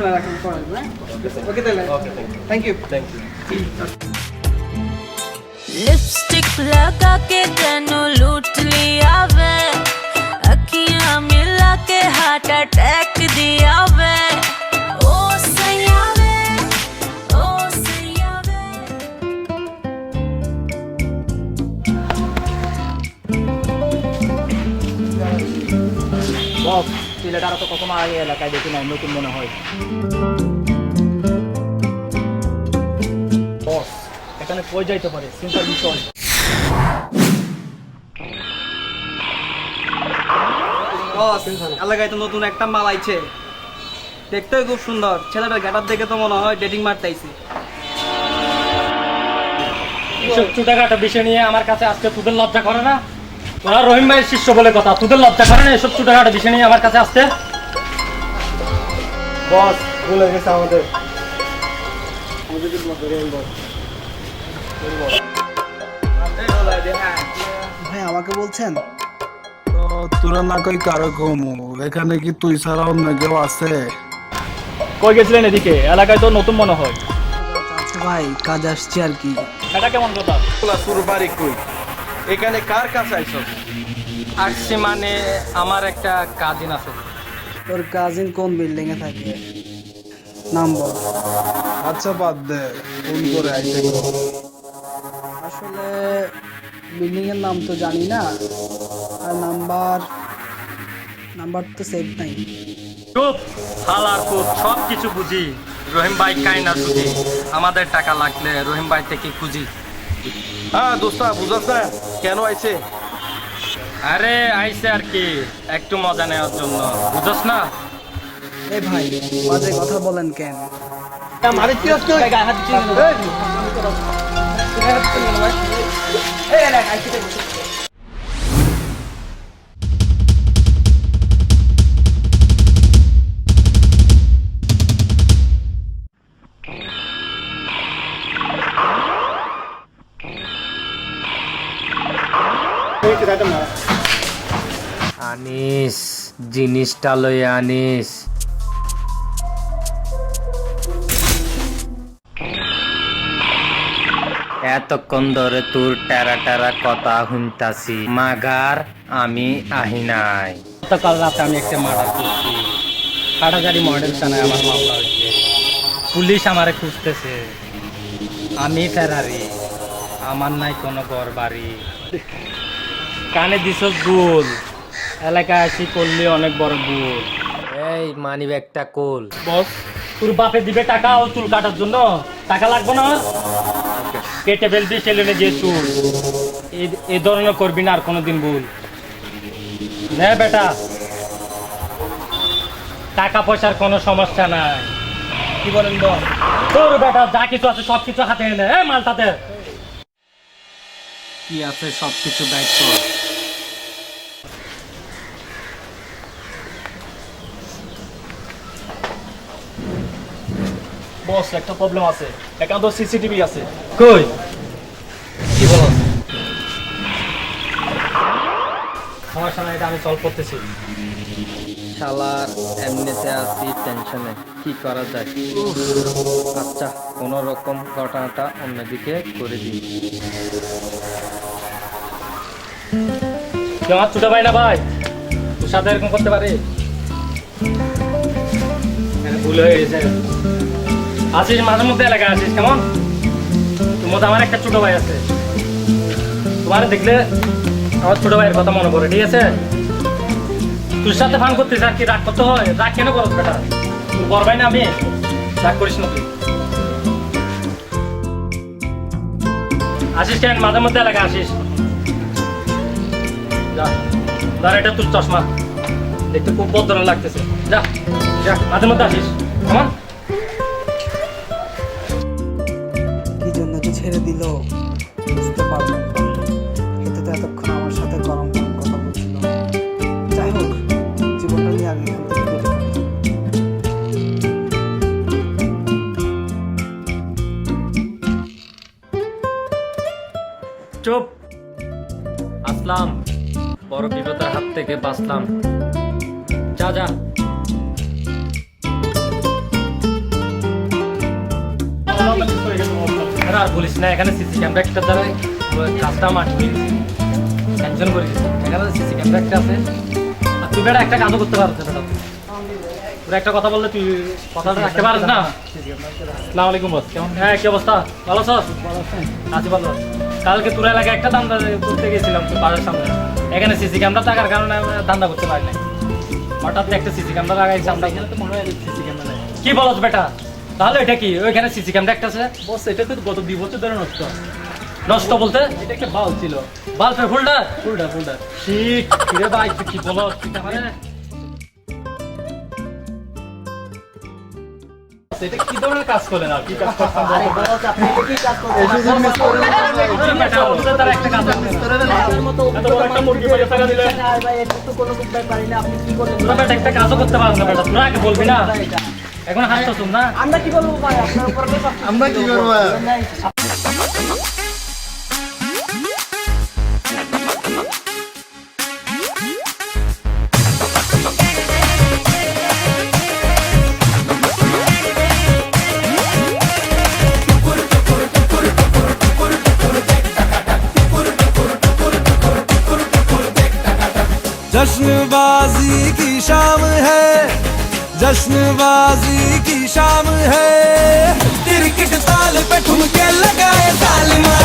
সমস্যা নাই, রাখুন করেন, হ্যাঁ ওকে তাহলে থ্যাংক ইউ। लिपस्टिक लगा के तेनू लूट लिया वे, अखियां मिला के हार्ट अटैक दिया वे। ओ सैया वे, ओ सैया वे। বস ছেলেটারা তো কখনো আগে এলাকায় দেখি নাই, নতুন মনে হয়। বস এখানে কই যাইতে পারে, চিন্তার বিষয়। বস এলাকায় তো নতুন একটা মাল আইছে, দেখতে খুব সুন্দর। ছেলেটার গেটার দেখে তো মনে হয় ডেটিং মারতে আইছে। এসব ছোটখাটো বিষয় নিয়ে আমার কাছে আজকে তোদের লজ্জা করে না? তোরা রহিম ভাইয়ের শিষ্য বলে কথা, তোদের লজ্জা করে না এসব ছোটখাটো বিষয় নিয়ে আমার কাছে আসতে? বস ভুলে গেছে আমাদের। ভাই আমাকে বলছেন? তো তোরা না কই কারো কমু, এখানে কি তুই ছাড়া অন্য কেউ আছে? কই গেছিলেন এদিকে? এলাকায় তো নতুন মনে হয়। আচ্ছা ভাই, কাজ আসছে আর কি। এটা কেমন কথা? তোর বাড়ি কই? এখানে কার কাছে আইছস? আসছি মানে আমার একটা কাজিন আছে। তোর কাজিন কোন বিল্ডিং এ থাকে? নাম বল। আচ্ছা বাদ দে, ফোন করে আইতে কর। আসলে বিল্ডিং এর নাম তো জানি না, আর নাম্বার তো সেভ নাই। চুপ, হালার পুত, সব কিছু বুঝি। রহিম ভাই কাইনা সুজি, আমাদের টাকা লাগলে রহিম ভাই থেকে খুঁজি। হ্যাঁ দোস্তা, বুঝাস না কেন আইছে? আরে আইসে আর কি, একটু মজা নেওয়ার জন্য, বুঝছ না? এ ভাই, বাজে কথা বলেন কেন? আনিস, জিনিসটা লই আনিস। এতক্ষণ ধরে তোর টেরা টেরা কথা শুনতাছি, মাগার আমি আহি নাই। গতকাল রাতে আমি একটা মার্ডার করছি, হাটাজারি মডেল থানায় আমার মামলা হয়েছে। পুলিশ আমারে খুঁজতেছে, আমি ফেরারি, আমার নাই কোনো ঘর বাড়ি। কানে দিছ গুল, এলাকায় আসি করলে অনেক বড় ভুল। এই মানি ব্যাগটা কোল। বস তোর বাপে দিবে টাকা ও চুল কাটার জন্য, টাকা লাগবে না? কেটে ফেলবি সেলুনে যে চুল, এই ধরনের করবি না আর কোনোদিন ভুল। নে বেটা, টাকা পয়সার কোনো সমস্যা নাই। কি বলেন বল? তোর বেটা যা কিছু আছে সব কিছু হাতে এনে মালটাতে কি আছে সব কিছু দায়িত্ব। বস একটা প্রবলেম আছে, একান্ত সিসিটিভি আছে। কই? কি বলো? সমস্যা নাই, এটা আমি সলভ করতেছি। শালার এমনিতে আছি টেনশনে, কি করা যায়? আচ্ছা কোন রকম ঘটনাটা অন্যদিকে করে দিই। আমার ছোট ভাই না ভাই, তোর সাথে এরকম করতে পারে? ভুল হয়ে গেছে। আসিস মাঝে মধ্যে এলাকায় আসিস, কেমন? তোমার আমার একটা ছোট ভাই আছে, তোমার দেখলে আমার ছোট ভাইয়ের কথা মনে পড়ে, ঠিক আছে? তোর সাথে ফান করতেছে আর কি, রাগ করতে হয়? রাগ কেন করো বেটা? তোর বড় ভাই না আমি, রাগ করিস না তুই। আসিস কেন মাঝে মধ্যে এলাকায় আসিস? যা ধর, এটা তোর চশমা, দেখতে খুব ভদ্র লাগতেছে। যা যা, মাঝে মধ্যে আসিস, কেমন? কি জন্য যে ছেড়ে দিল বুঝতে পারলাম না। কিন্তু তো এতক্ষণ আমার সাথে গরম গরম কথা বলছিল। যাই হোক, জীবনটা নিয়ে আমি এখান থেকে বের হই। চুপ, আসলাম, বড় বিপদের হাত থেকে বাঁচলাম। যা যা। আর বলিস না, এখানে সিসি ক্যামেরা একটা দ্বারা কাজটা মাটি টেনশন করিস। এখানে সিসি ক্যামেরা একটা আছে, আর তুই বেটা একটা কাজও করতে পারছিস বেটা। তোর একটা কথা বললে তুই কথাটা রাখতে পারিস না। আসসালামু আলাইকুম বস, কেমন? হ্যাঁ, কি অবস্থা? ভালো আছো? আছি ভালো। কালকে তোর এলাকায় একটা ধান্দা করতে গেছিলাম তোর বাড়ির সামনে। এখানে সিসি ক্যামেরা থাকার কারণে আমরা ধান্দা করতে পারি না। হঠাৎ একটা সিসি ক্যামেরা লাগাইছি আমরা। এখানে তো মনে হয় সিসি ক্যামেরা কি বলছ বেটা? তাহলে এটা কি ওইখানে সিসি ক্যামেরা একটা আছে? বস এটা তো গত 2 বছর ধরে নষ্ট। নষ্ট বলতে এটা একটা বাল্ব ছিল। বাল্বের হোল্ডার? হোল্ডার। শিট রে ভাই, তুই কি বলছ? এটা কি ধরনের কাজ করলেন? আর কি কাজ করছেন? আরে বস, আপনি কি কাজ করছেন? বেটা বলতে তার একটা কাজ করতে আপনার মতো এত বড় একটা মুরগি বাইরে টাকা দিলে ভাই, এটা তো কোনো উপায় পারি না। আপনি কি করলেন? তোরা বেটা একটা কাজও করতে পারেন না বেটা। তোরা আগে বলবি না, এখন হাসতেছ না। আমরা কি করব ভাই? আপনার উপর তো আমরা কি করবো? जश्नबाजी की शाम है, जश्नबाजी की शाम है, क्रिकेट ताल पे ठुमके लगाए तालिमा।